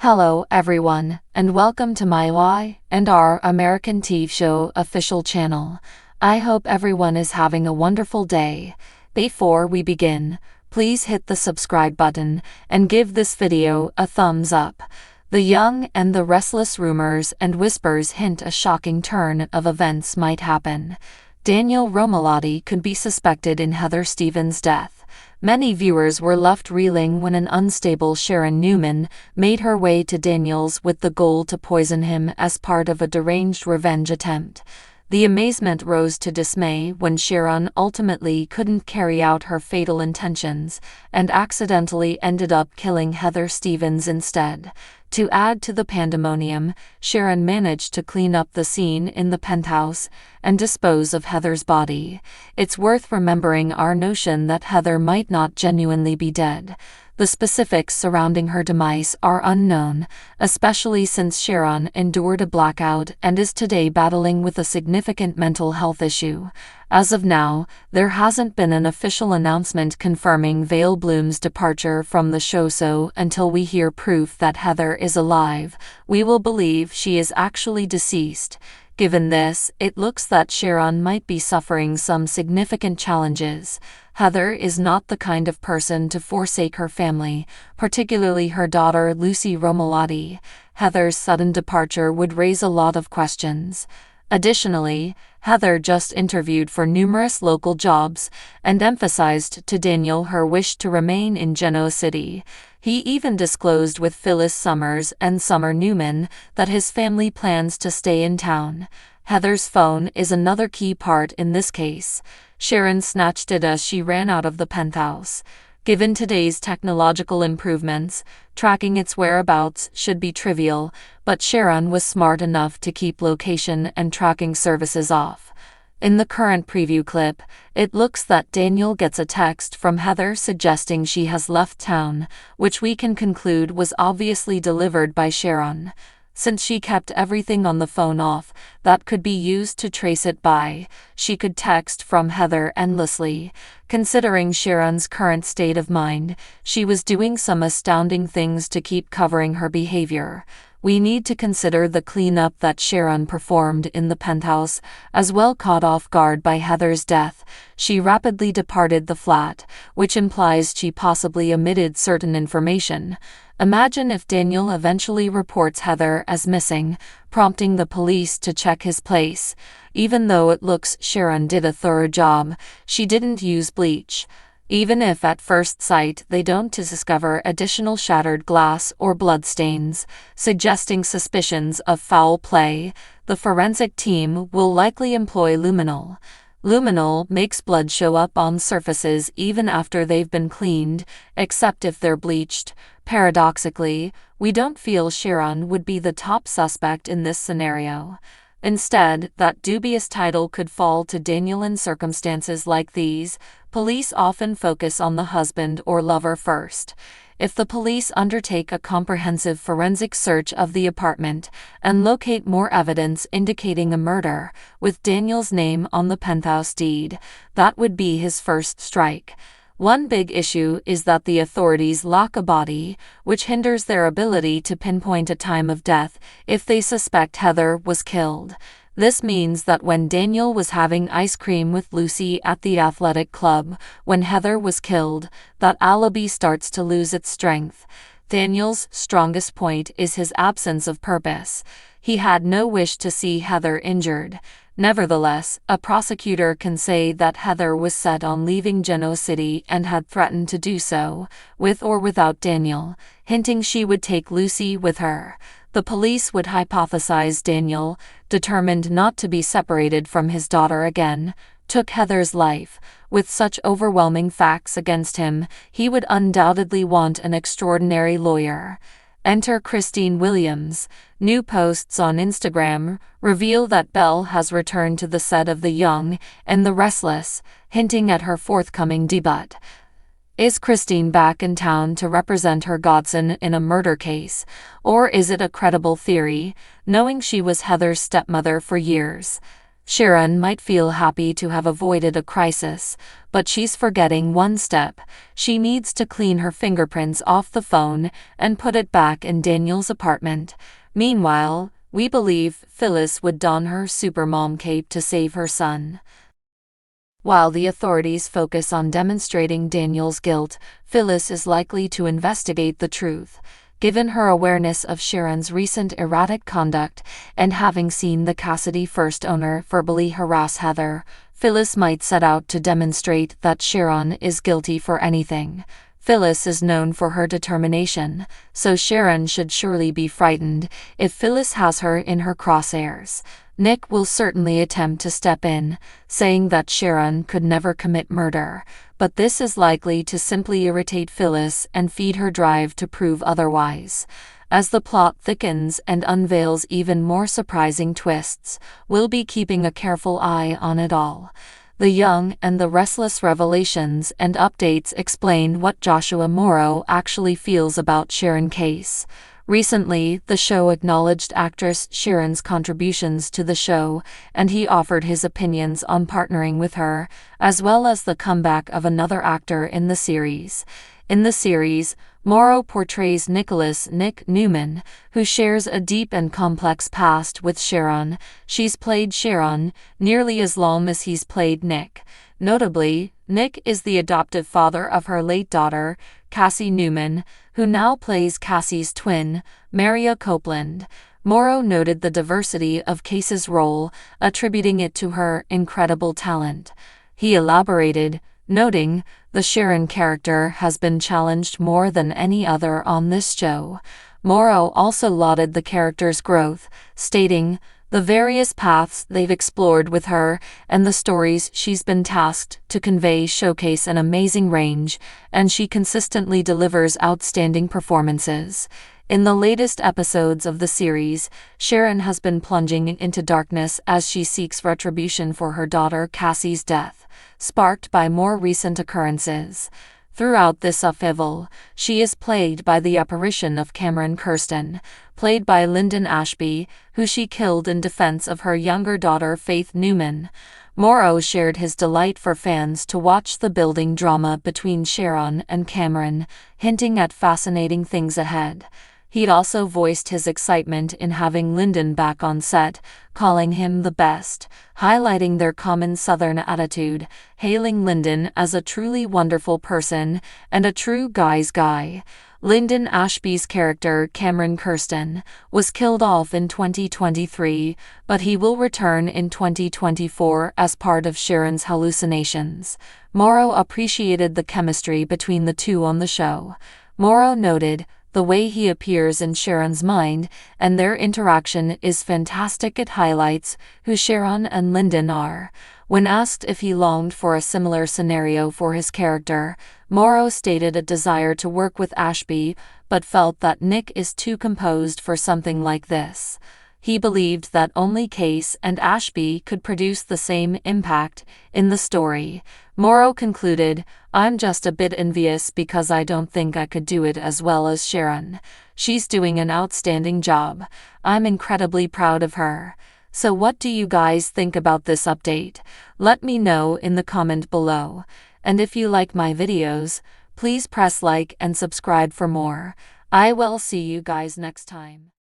Hello everyone, and welcome to my Y and R American TV show official channel. I hope everyone is having a wonderful day. Before we begin, please hit the subscribe button and give this video a thumbs up. The Young and the Restless rumors and whispers hint a shocking turn of events might happen. Daniel Romalotti could be suspected in Heather Stevens' death. Many viewers were left reeling when an unstable Sharon Newman made her way to Daniel's with the goal to poison him as part of a deranged revenge attempt. The amazement rose to dismay when Sharon ultimately couldn't carry out her fatal intentions and accidentally ended up killing Heather Stevens instead. To add to the pandemonium, Sharon managed to clean up the scene in the penthouse and dispose of Heather's body. It's worth remembering our notion that Heather might not genuinely be dead. The specifics surrounding her demise are unknown, especially since Sharon endured a blackout and is today battling with a significant mental health issue. As of now, there hasn't been an official announcement confirming Vale Bloom's departure from the show, so until we hear proof that Heather is alive, we will believe she is actually deceased. Given this, it looks that Sharon might be suffering some significant challenges. Heather is not the kind of person to forsake her family, particularly her daughter Lucy Romalotti. Heather's sudden departure would raise a lot of questions. Additionally, Heather just interviewed for numerous local jobs and emphasized to Daniel her wish to remain in Genoa City. He even disclosed with Phyllis Summers and Summer Newman that his family plans to stay in town. Heather's phone is another key part in this case. Sharon snatched it as she ran out of the penthouse. Given today's technological improvements, tracking its whereabouts should be trivial, but Sharon was smart enough to keep location and tracking services off. In the current preview clip, it looks that Daniel gets a text from Heather suggesting she has left town, which we can conclude was obviously delivered by Sharon. Since she kept everything on the phone off that could be used to trace it by, she could text from Heather endlessly. Considering Sharon's current state of mind, she was doing some astounding things to keep covering her behavior. We need to consider the cleanup that Sharon performed in the penthouse, as well. Caught off guard by Heather's death, she rapidly departed the flat, which implies she possibly omitted certain information. Imagine if Daniel eventually reports Heather as missing, prompting the police to check his place. Even though it looks Sharon did a thorough job, she didn't use bleach. Even if at first sight they don't discover additional shattered glass or bloodstains, suggesting suspicions of foul play, the forensic team will likely employ luminol. Luminol makes blood show up on surfaces even after they've been cleaned, except if they're bleached. Paradoxically, we don't feel Sharon would be the top suspect in this scenario. Instead, that dubious title could fall to Daniel. In circumstances like these, police often focus on the husband or lover first. If the police undertake a comprehensive forensic search of the apartment and locate more evidence indicating a murder, with Daniel's name on the penthouse deed, that would be his first strike. One big issue is that the authorities lack a body, which hinders their ability to pinpoint a time of death if they suspect Heather was killed. This means that when Daniel was having ice cream with Lucy at the athletic club when Heather was killed, that alibi starts to lose its strength. Daniel's strongest point is his absence of purpose. He had no wish to see Heather injured. Nevertheless, a prosecutor can say that Heather was set on leaving Genoa City and had threatened to do so, with or without Daniel, hinting she would take Lucy with her. The police would hypothesize Daniel, determined not to be separated from his daughter again, took Heather's life. With such overwhelming facts against him, he would undoubtedly want an extraordinary lawyer. Enter Christine Williams. New posts on Instagram reveal that Belle has returned to the set of The Young and the Restless, hinting at her forthcoming debut. Is Christine back in town to represent her godson in a murder case, or is it a credible theory, knowing she was Heather's stepmother for years? Sharon might feel happy to have avoided a crisis, but she's forgetting one step. She needs to clean her fingerprints off the phone and put it back in Daniel's apartment. Meanwhile, we believe Phyllis would don her supermom cape to save her son. While the authorities focus on demonstrating Daniel's guilt, Phyllis is likely to investigate the truth. Given her awareness of Sharon's recent erratic conduct and having seen the Cassidy first owner verbally harass Heather, Phyllis might set out to demonstrate that Sharon is guilty for anything. Phyllis is known for her determination, so Sharon should surely be frightened if Phyllis has her in her crosshairs. Nick will certainly attempt to step in, saying that Sharon could never commit murder, but this is likely to simply irritate Phyllis and feed her drive to prove otherwise. As the plot thickens and unveils even more surprising twists, we'll be keeping a careful eye on it all. The Young and the Restless revelations and updates explain what Joshua Morrow actually feels about Sharon case. Recently, the show acknowledged actress Sharon's contributions to the show, and he offered his opinions on partnering with her, as well as the comeback of another actor in the series. In the series, Morrow portrays Nicholas "Nick" Newman, who shares a deep and complex past with Sharon. She's played Sharon nearly as long as he's played Nick. Notably, Nick is the adoptive father of her late daughter, Cassie Newman, who now plays Cassie's twin, Maria Copeland. Morrow noted the diversity of Case's role, attributing it to her incredible talent. He elaborated, noting, "The Sharon character has been challenged more than any other on this show." Morrow also lauded the character's growth, stating, "The various paths they've explored with her and the stories she's been tasked to convey showcase an amazing range, and she consistently delivers outstanding performances." In the latest episodes of the series, Sharon has been plunging into darkness as she seeks retribution for her daughter Cassie's death, sparked by more recent occurrences. Throughout this upheaval, she is plagued by the apparition of Cameron Kirsten, played by Lyndon Ashby, who she killed in defense of her younger daughter Faith Newman. Morrow shared his delight for fans to watch the building drama between Sharon and Cameron, hinting at fascinating things ahead. He'd also voiced his excitement in having Lyndon back on set, calling him the best, highlighting their common Southern attitude, hailing Lyndon as a truly wonderful person and a true guy's guy. Lyndon Ashby's character, Cameron Kirsten, was killed off in 2023, but he will return in 2024 as part of Sharon's hallucinations. Morrow appreciated the chemistry between the two on the show. Morrow noted, "The way he appears in Sharon's mind and their interaction is fantastic. It highlights who Sharon and Lyndon are." When asked if he longed for a similar scenario for his character, Morrow stated a desire to work with Ashby, but felt that Nick is too composed for something like this. He believed that only Case and Ashby could produce the same impact in the story. Morrow concluded, "I'm just a bit envious because I don't think I could do it as well as Sharon. She's doing an outstanding job. I'm incredibly proud of her." So what do you guys think about this update? Let me know in the comment below. And if you like my videos, please press like and subscribe for more. I will see you guys next time.